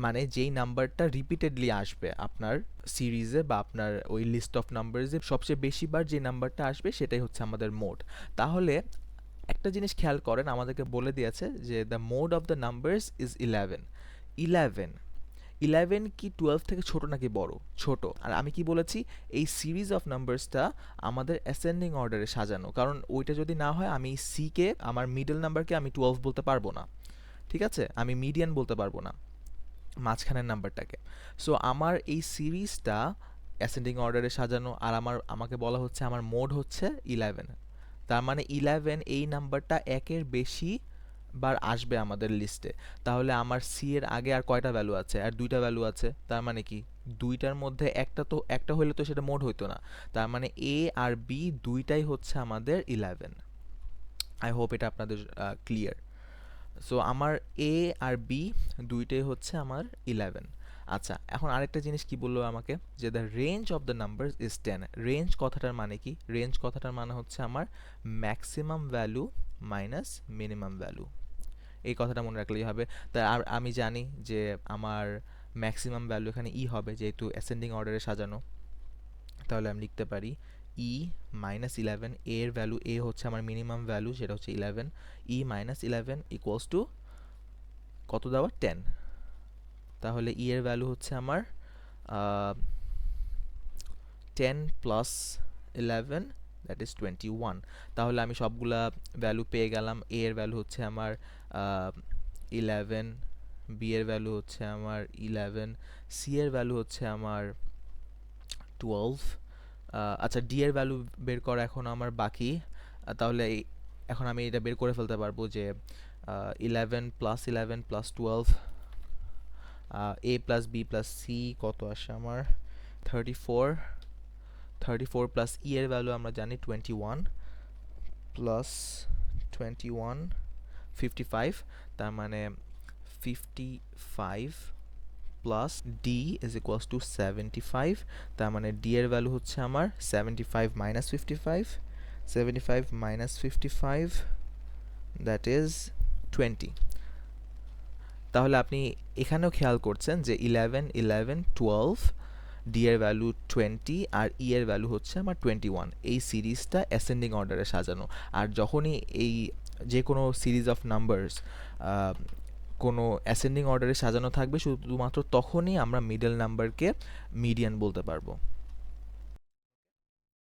মানে যেই নাম্বারটা রিপিটেডলি আসবে আপনার সিরিজে বা আপনার ওই লিস্ট অফ নাম্বারসে সবচেয়ে বেশিবার যে নাম্বারটা আসবে সেটাই হচ্ছে আমাদের মোড। তাহলে একটা জিনিস খেয়াল করেন, আমাদেরকে বলে দিয়েছে যে the mode of the numbers is 11। 11, 11 কি 12 থেকে ছোট নাকি বড়? ছোট। আর আমি কি বলেছি, এই সিরিজ অফ নাম্বারসটা আমাদের অ্যাসেন্ডিং অর্ডারে সাজানো, কারণ ওইটা যদি না হয় আমি সি কে, আমার মিডল নাম্বারকে আমি 12 বলতে পারবো না। ঠিক আছে, আমি মিডিয়ান বলতে পারবো না মাঝখানের নাম্বারটাকে। সো আমার এই সিরিজটা অ্যাসেন্ডিং অর্ডারে সাজানো, আর আমাকে বলা হচ্ছে আমার মোড হচ্ছে 11। তার মানে 11 এই নাম্বারটা একের বেশি বার আসবে আমাদের লিস্টে। তাহলে আমার সি এর আগে আর কয়টা ভ্যালু আছে? আর দুইটা ভ্যালু আছে। তার মানে কি দুইটার মধ্যে একটা হইলে তো সেটা মোড হইতো না। তার মানে এ আর বি দুইটাই হচ্ছে আমাদের 11। আই হোপ এটা আপনাদের ক্লিয়ার। সো আমার এ আর বি দুইটাই হচ্ছে আমার 11। আচ্ছা, এখন আরেকটা জিনিস কি বললো আমাকে, যে the range of the number is 10। Range কথাটার মানে কি? রেঞ্জ কথাটার মানে হচ্ছে আমার maximum value minus minimum value. এই কথাটা মনে রাখলেই হবে। তাই আর আমি জানি যে আমার ম্যাক্সিমাম ভ্যালু এখানে ই হবে, যেহেতু অ্যাসেন্ডিং অর্ডারে সাজানো। তাহলে আমি লিখতে পারি ই মাইনাস 11, এর ভ্যালু এ হচ্ছে আমার মিনিমাম ভ্যালু, সেটা হচ্ছে 11। ই মাইনাস 11 ইকুয়ালস টু কত দেওয়া? 10। তাহলে ই এর ভ্যালু হচ্ছে আমার 10 প্লাস 11, দ্যাট ইজ 21। তাহলে আমি সবগুলা ভ্যালু পেয়ে গেলাম। এ এর ভ্যালু হচ্ছে আমার 11, বি এর ভ্যালু হচ্ছে আমার 11, সি এর ভ্যালু হচ্ছে আমার 12। আচ্ছা, ডি এর ভ্যালু বের করা এখন আমার বাকি। তাহলে এখন আমি এটা বের করে ফেলতে পারবো যে 11 প্লাস 11 প্লাস 12, এ প্লাস বি প্লাস সি কত আসে আমার? 34। 34 প্লাস ই এর ভ্যালু আমরা জানি 21, প্লাস 21 55। তার মানে 55 plus D is equals to 75। তার মানে ডি এর ভ্যালু হচ্ছে আমার 75 মাইনাস 55, 75 মাইনাস 55, দ্যাট ইজ 20। তাহলে আপনি এখানেও খেয়াল করছেন যে 11 11 12, ডি এর ভ্যালু 20 আর ই এর ভ্যালু হচ্ছে আমার 21। এই সিরিজটা অ্যাসেন্ডিং অর্ডারে সাজানো। আর যখনই এই যে কোনো সিরিজ অফ নাম্বারস কোনো অ্যাসেন্ডিং অর্ডারে সাজানো থাকবে, শুধুমাত্র তখনই আমরা মিডল নাম্বারকে মিডিয়ান বলতে পারবো।